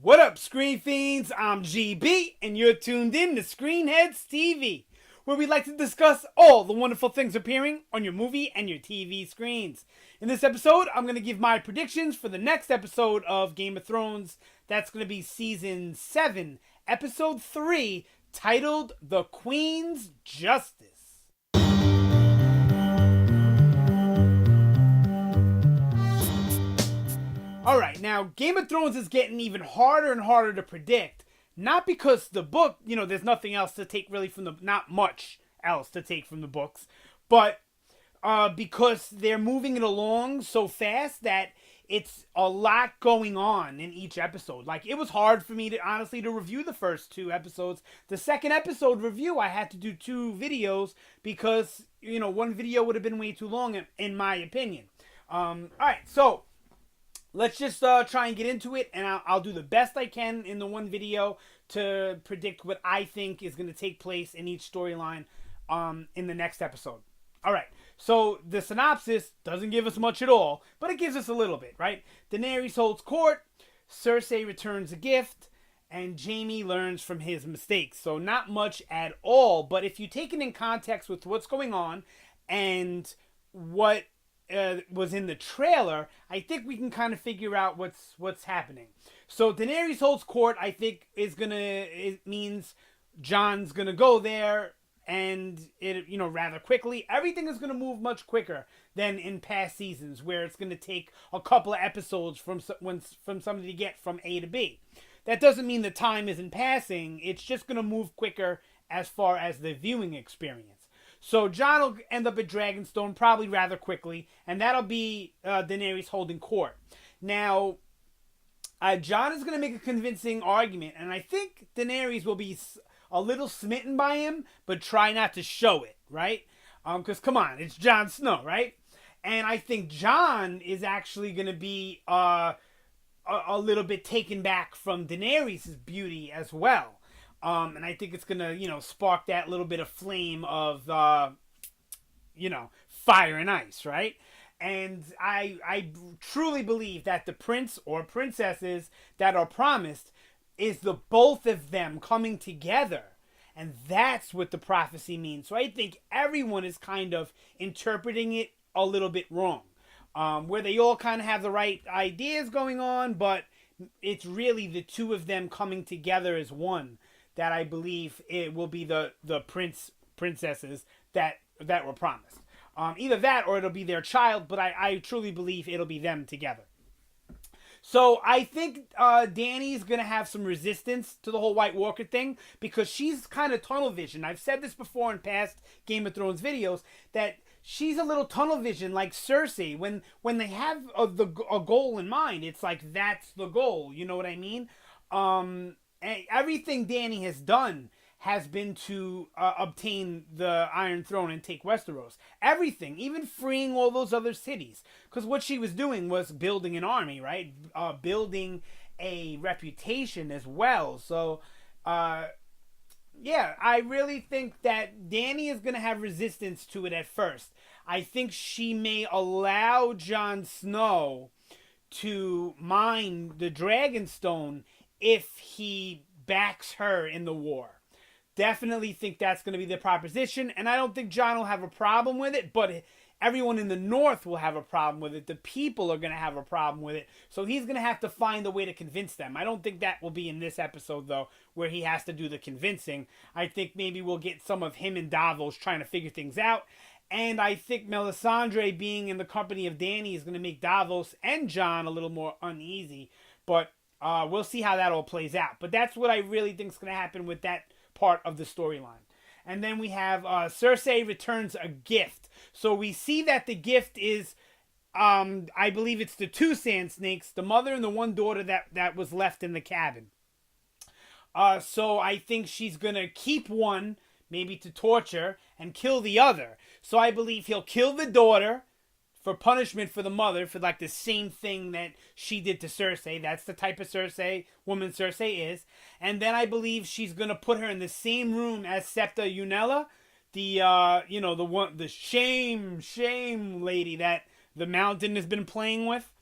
What up, Screen Fiends? I'm GB, and you're tuned in to Headz TV, where we like to discuss all the wonderful things appearing on your movie and your TV screens. In this episode, I'm going to give my predictions for the next episode of Game of Thrones. That's going to be Season 7, Episode 3, titled The Queen's Justice. Alright, now Game of Thrones is getting even harder and harder to predict. Not because the book, there's nothing else to take really from not much else to take from the books, but because they're moving it along so fast that it's a lot going on in each episode. Like, it was hard for me to honestly to review the first 2 episodes. The second episode review, I had to do 2 videos because, one video would have been way too long in my opinion. Alright, so let's just try and get into it, and I'll do the best I can in the one video to predict what I think is going to take place in each storyline in the next episode. All right, so the synopsis doesn't give us much at all, but it gives us a little bit, right? Daenerys holds court, Cersei returns a gift, and Jaime learns from his mistakes. So not much at all, but if you take it in context with what's going on and what was in the trailer, I think we can kind of figure out what's happening. So Daenerys holds court, I think it means Jon's gonna go there, and it rather quickly. Everything is gonna move much quicker than in past seasons, where it's gonna take a couple of episodes from somebody to get from A to B. That doesn't mean the time isn't passing. It's just gonna move quicker as far as the viewing experience. So Jon will end up at Dragonstone probably rather quickly, and that'll be Daenerys holding court. Now, Jon is going to make a convincing argument, and I think Daenerys will be a little smitten by him, but try not to show it, right? Because, come on, it's Jon Snow, right? And I think Jon is actually going to be a little bit taken back from Daenerys' beauty as well. And I think it's going to, spark that little bit of flame of, fire and ice, right? And I truly believe that the prince or princesses that are promised is the both of them coming together. And that's what the prophecy means. So I think everyone is kind of interpreting it a little bit wrong. Where they all kind of have the right ideas going on, but it's really the two of them coming together as one that I believe it will be the princesses that were promised. Either that or it'll be their child, but I truly believe it'll be them together. So I think Dany's going to have some resistance to the whole White Walker thing because she's kind of tunnel vision. I've said this before in past Game of Thrones videos that she's a little tunnel vision like Cersei. When they have a goal in mind, it's like that's the goal. You know what I mean? Everything Dany has done has been to obtain the Iron Throne and take Westeros. Everything, even freeing all those other cities. Because what she was doing was building an army, right? Building a reputation as well. So, I really think that Dany is going to have resistance to it at first. I think she may allow Jon Snow to mine the Dragonstone if he backs her in the war. Definitely think that's going to be the proposition, and I don't think Jon will have a problem with it, but everyone in the North will have a problem with it. The people are going to have a problem with it, so he's going to have to find a way to convince them. I don't think that will be in this episode, though, where he has to do the convincing. I think maybe we'll get some of him and Davos trying to figure things out, and I think Melisandre being in the company of Dany is going to make Davos and Jon a little more uneasy, but we'll see how that all plays out. But that's what I really think is going to happen with that part of the storyline. And then we have Cersei returns a gift. So we see that the gift is, I believe it's the 2 sand snakes, the mother and the one daughter that was left in the cabin. So I think she's going to keep one, maybe to torture, and kill the other. So I believe he'll kill the daughter for punishment for the mother for like the same thing that she did to Cersei. That's the type of woman Cersei is. And then I believe she's going to put her in the same room as Septa Unella, the shame lady that the Mountain has been playing with.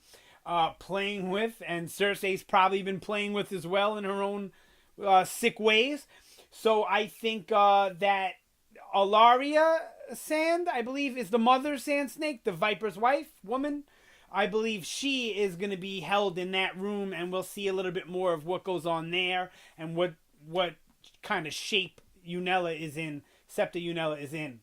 playing with, and Cersei's probably been playing with as well in her own sick ways. So I think that Alaria Sand, I believe, is the mother Sand Snake, the Viper's wife, woman. I believe she is going to be held in that room, and we'll see a little bit more of what goes on there and what kind of shape Unella is in, Septa Unella is in.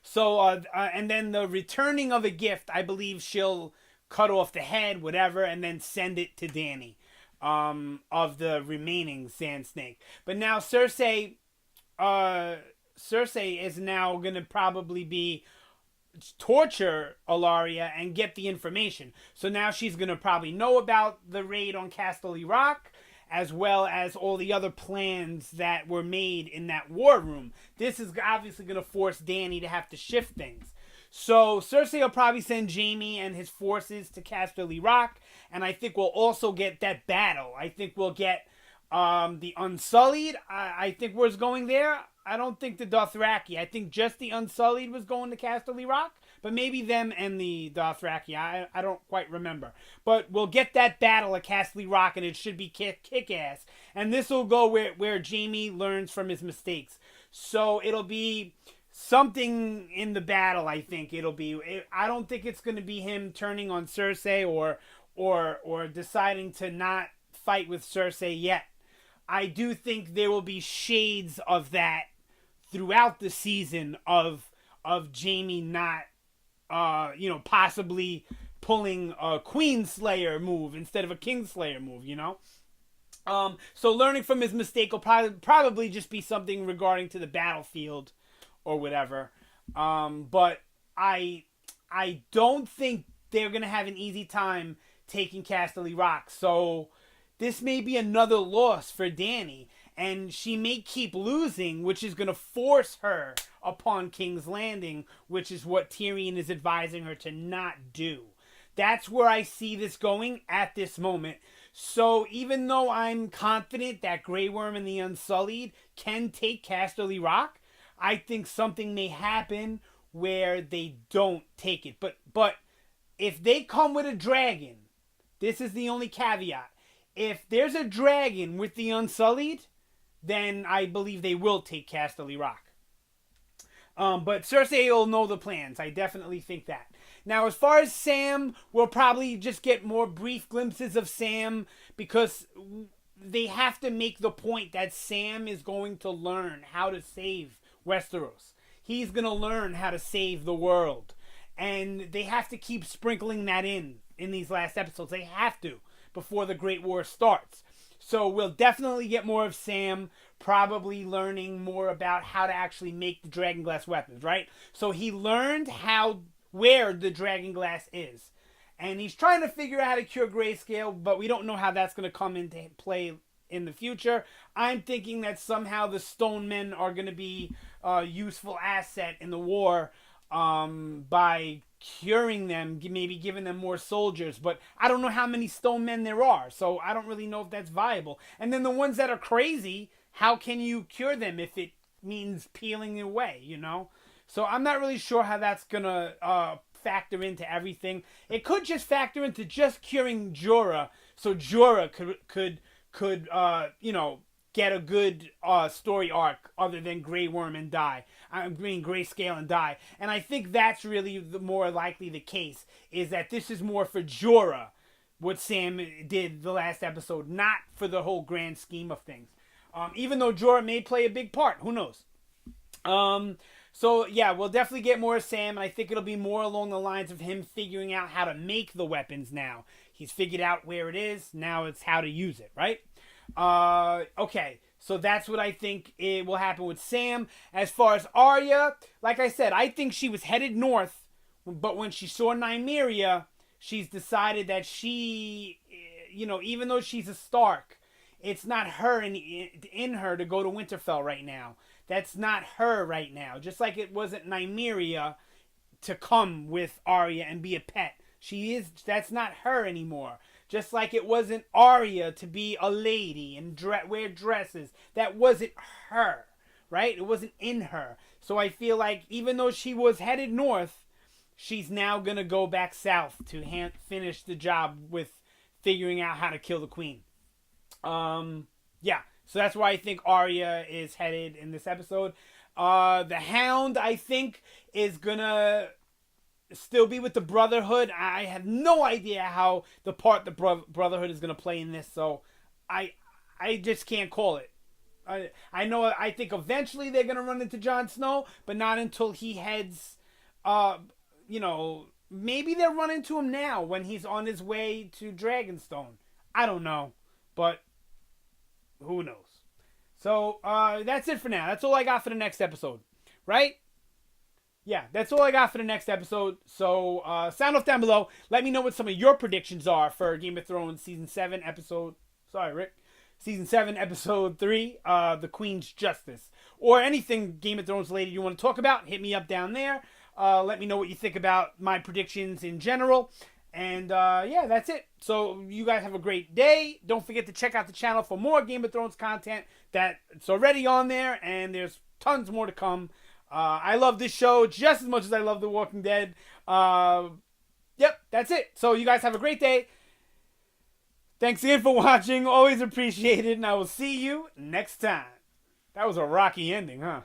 So, and then the returning of a gift, I believe she'll cut off the head, whatever, and then send it to Dany, of the remaining Sand Snake. But now Cersei is now going to probably be torture Alaria and get the information. So now she's going to probably know about the raid on Casterly Rock, as well as all the other plans that were made in that war room. This is obviously going to force Dany to have to shift things. So Cersei will probably send Jaime and his forces to Casterly Rock, and I think we'll also get that battle. I think we'll get the Unsullied. I think was going there. I don't think the Dothraki. I think just the Unsullied was going to Casterly Rock, but maybe them and the Dothraki. I don't quite remember. But we'll get that battle at Casterly Rock, and it should be kick-ass. And this will go where Jaime learns from his mistakes. So it'll be something in the battle, I think it'll be. I don't think it's going to be him turning on Cersei or deciding to not fight with Cersei yet. I do think there will be shades of that throughout the season of Jaime not, possibly pulling a Queenslayer move instead of a Kingslayer move, So learning from his mistake will probably just be something regarding to the battlefield or whatever. But I don't think they're going to have an easy time taking Casterly Rock. So this may be another loss for Dany. And she may keep losing, which is going to force her upon King's Landing, which is what Tyrion is advising her to not do. That's where I see this going at this moment. So even though I'm confident that Grey Worm and the Unsullied can take Casterly Rock, I think something may happen where they don't take it. But if they come with a dragon, this is the only caveat. If there's a dragon with the Unsullied, then I believe they will take Casterly Rock. But Cersei will know the plans. I definitely think that. Now, as far as Sam, we'll probably just get more brief glimpses of Sam because they have to make the point that Sam is going to learn how to save Westeros. He's going to learn how to save the world. And they have to keep sprinkling that in these last episodes. They have to before the Great War starts. So we'll definitely get more of Sam, probably learning more about how to actually make the dragonglass weapons, right? So he learned where the dragonglass is. And he's trying to figure out how to cure grayscale, but we don't know how that's going to come into play in the future. I'm thinking that somehow the stone men are going to be a useful asset in the war by curing them, maybe giving them more soldiers, but I don't know how many stone men there are, so I don't really know if that's viable. And then the ones that are crazy, how can you cure them if it means peeling away, So I'm not really sure how that's gonna factor into everything. It could just factor into just curing Jorah, so Jorah could get a good story arc other than Grey Worm and die. I mean Grayscale and die. And I think that's really the more likely the case, is that this is more for Jorah, what Sam did the last episode, not for the whole grand scheme of things. Even though Jorah may play a big part, who knows? So yeah, we'll definitely get more of Sam, and I think it'll be more along the lines of him figuring out how to make the weapons now. He's figured out where it is, now it's how to use it, right? Okay, so that's what I think it will happen with Sam. As far as Arya, like I said, I think she was headed north, but when she saw Nymeria, she's decided that she, even though she's a Stark, it's not her in her to go to Winterfell right now. That's not her right now. Just like it wasn't Nymeria to come with Arya and be a pet. That's not her anymore. Just like it wasn't Arya to be a lady and wear dresses. That wasn't her, right? It wasn't in her. So I feel like even though she was headed north, she's now gonna go back south to finish the job with figuring out how to kill the queen. Yeah, so that's why I think Arya is headed in this episode. The Hound, I think, is gonna still be with the Brotherhood. I have no idea how the part the Brotherhood is gonna play in this, so I just can't call it. I know. I think eventually they're gonna run into Jon Snow, but not until he heads. Maybe they'll run into him now when he's on his way to Dragonstone. I don't know, but who knows? So that's it for now. That's all I got for the next episode, right? Yeah, that's all I got for the next episode. So sound off down below. Let me know what some of your predictions are for Game of Thrones Season 7 episode... Sorry, Rick. Season 7 Episode 3, The Queen's Justice. Or anything Game of Thrones related you want to talk about, hit me up down there. Let me know what you think about my predictions in general. And yeah, that's it. So you guys have a great day. Don't forget to check out the channel for more Game of Thrones content. It's already on there, and there's tons more to come. I love this show just as much as I love The Walking Dead. Yep, that's it. So you guys have a great day. Thanks again for watching. Always appreciated, and I will see you next time. That was a rocky ending, huh?